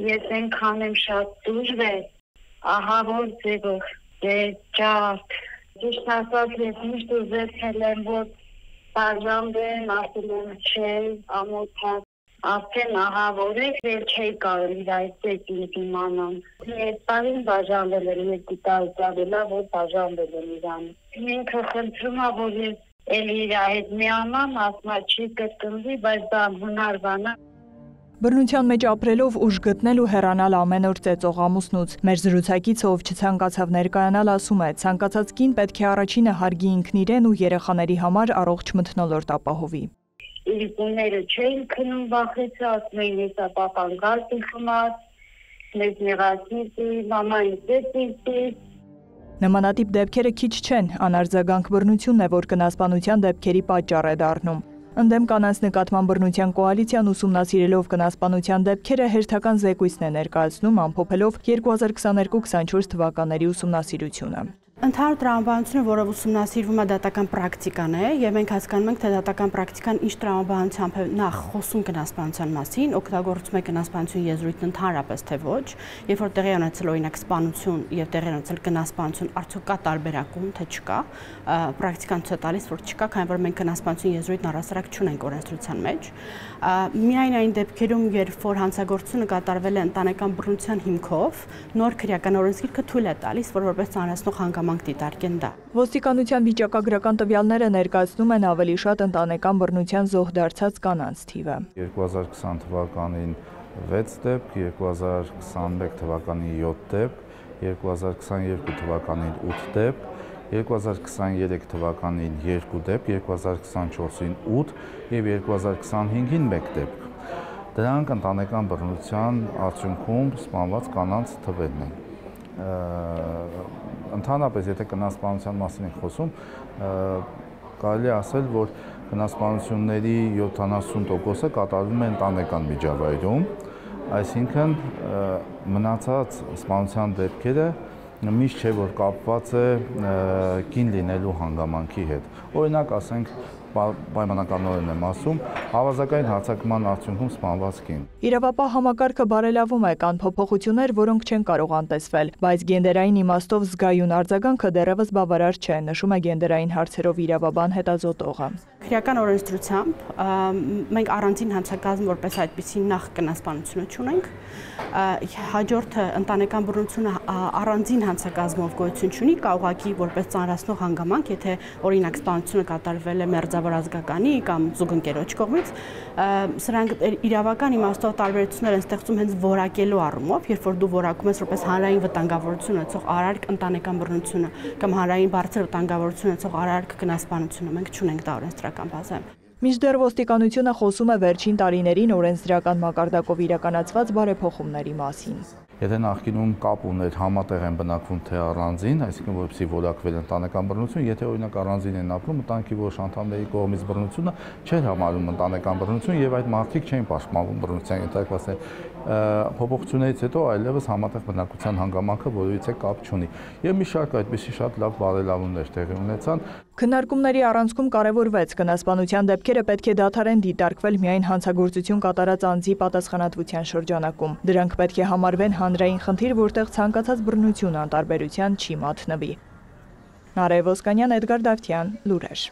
Ես այնքան եմ շատ դժվար, ահա որ ձևով, ջարդ, ճիշտ ասած ես միշտ ուզեցել եմ, որ բաժանվեմ, ասել եմ չէ, ամոթա, արդեն ահա որ եք, ել չէի կարող իր այդ ինձ իմանամ։ Ես տարին բաժանվել եմ, 2 տարուց ավելա, որ բաժանվել եմ իրան։ Ինքը խնդրում է, որ ես էլ իր հետ միանամ, ասма չի կրկնվի, բայց դա հնար բան է։ Բռնության մեջ ապրելով ուժ գտնել ու հեռանալ ամեն օր ծեծող ամուսնուց։ Մեր զրուցակիցը, ով չցանկացավ ներկայանալ, ասում է, ցանկացած կին պետք է առաջինը հարգի ինքն իրեն ու երեխաների համար առողջ մթնոլորտ ապահովի։ Իր կուները չէին քնում վախեցը, ասում էին ես ապապան գալտի խմած, մեզ նեղացիցի, մամային ծեցիցի։ Նմանատիպ դեպքերը քիչ չեն, անարձագանք բռնությունն է, որ կնասպանության դեպքերի պատճառ է դառնում։ Ընդդեմ կանանց նկատմամբ բռնության կոալիցիան ուսումնասիրելով կնասպանության դեպքերը հերթական զեկույցն է ներկայացնում, ամփոփելով 2022-24 թվականների ուսումնասիրությունը։ Ընդհանուր տրամաբանությունը, որը ուսումնասիրվում է դատական պրակտիկան է, եւ մենք հասկանում ենք, թե դատական պրակտիկան ինչ տրամաբանությամբ է նախ խոսում կնասպանության մասին, օգտագործում է կնասպանություն եզրույթն ընդհանրապես թե ոչ, երբ որ տեղի ունեցել օրինակ սպանություն եւ տեղի ունեցել կնասպանություն, արդյոք կա տարբերակում, թե չկա, պրակտիկան ցույց է տալիս, որ չկա, քանի որ մենք կնասպանություն եզրույթն առհասարակ չունենք օրենսդրության մեջ։ Միայն այն դեպքերում, երբ որ հանցագործությունը կատարվել է ընտանեկան բռնության հիմքով, նոր քրեական օրենսգիրքը թույլ է տալիս, որ որպես ծանրացնող հանգամանք դիտարկեն դա։ Ոստիկանության վիճակագրական տվյալները ներկայացնում են ավելի շատ ընտանեկան բռնության զոհ դարձած կանանց թիվը։ 2020 թվականին 6 դեպք, 2021 թվականին 7 դեպք, 2022 թվականին 8 դեպք, 2023 թվականին 2 դեպք, 2024-ին 8 եւ 2025-ին 1 դեպք։ Դրանք ընտանեկան բռնության արդյունքում սպանված կանանց թվերն են։ Ընդհանրապես, եթե կնասպանության մասին ենք խոսում, կարելի է ասել, որ կնասպանությունների 70%-ը կատարվում է ընտանեկան միջավայրում, այսինքն մնացած սպանության դեպքերը միշտ չէ, որ կապված է կին լինելու հանգամանքի հետ։ Օրինակ, ասենք, պայմանականորեն եմ ասում, ավազակային հարձակման արդյունքում սպանված կին։ Իրավապահ համակարգը բարելավում է, կան փոփոխություններ, որոնք չեն կարող անտեսվել, բայց գենդերային իմաստով զգայուն արձագանքը դեռևս բավարար չէ, նշում է գենդերային հարցերով իրավաբան հետազոտողը։ Քրեական օրենսդրությամբ մենք առանձին հանցագազմ որպես այդպիսի նախ կնասպանությունը չունենք, հաջորդը ընտանեկան բռնությունը առանձին հանցագազմով գոյություն չունի, կա ուղղակի որպես ծանրացնող հանգամանք, եթե օրինակ սպանությունը կատարվել է մերձավոր ազգականի կամ զուգընկերոջ կողմից, սրանք իրավական իմաստով տարբերություններ են ստեղծում հենց որակելու առումով, երբ որ դու որակում ես որպես հանրային վտանգավորություն ունեցող արարք ընտանեկան բռնությունը կամ հանրային բարձր վտանգավորություն ունեցող արարք կնասպանությունը, մենք չունենք դա օրենսդրական բազայում։ Մինչդեռ ոստիկանությունը խոսում է վերջին տարիներին օրենսդրական մակարդակով իրականացված բարեփոխումների մասին։ Եթե նախկինում կապ ուներ համատեղ են բնակվում թե առանձին, այսինքն որպեսզի որակվել ընտանեկան բռնություն, եթե օրինակ առանձին են ապրում, ընտանիքի որոշ անդամների կողմից բռնությունը չէր համարվում ընտանեկան բռնություն եւ այդ մարդիկ չէին պաշտպանվում բռնության ենթարկվածներ։ Փոփոխություններից հետո այլևս համատեղ բնակության հանգամանքը որևիցե կապ չունի։ Եվ մի շարք այդպիսի շատ լավ բարելավումներ տեղի ունեցան։ Քննարկումների առանցքում կարևորվեց կնասպանության դեպքերը պետք է դադարեն դիտարկվել միայն հանցագործություն կատարած անձի պատասխանատվության շրջանակում։ Դրանք պետք է համարվեն հանրային խնդիր, որտեղ ցանկացած բռնություն անտարբերության չի մատնվի։ Նարեկ Ոսկանյան, Էդգար Դավթյան, Լուրեր։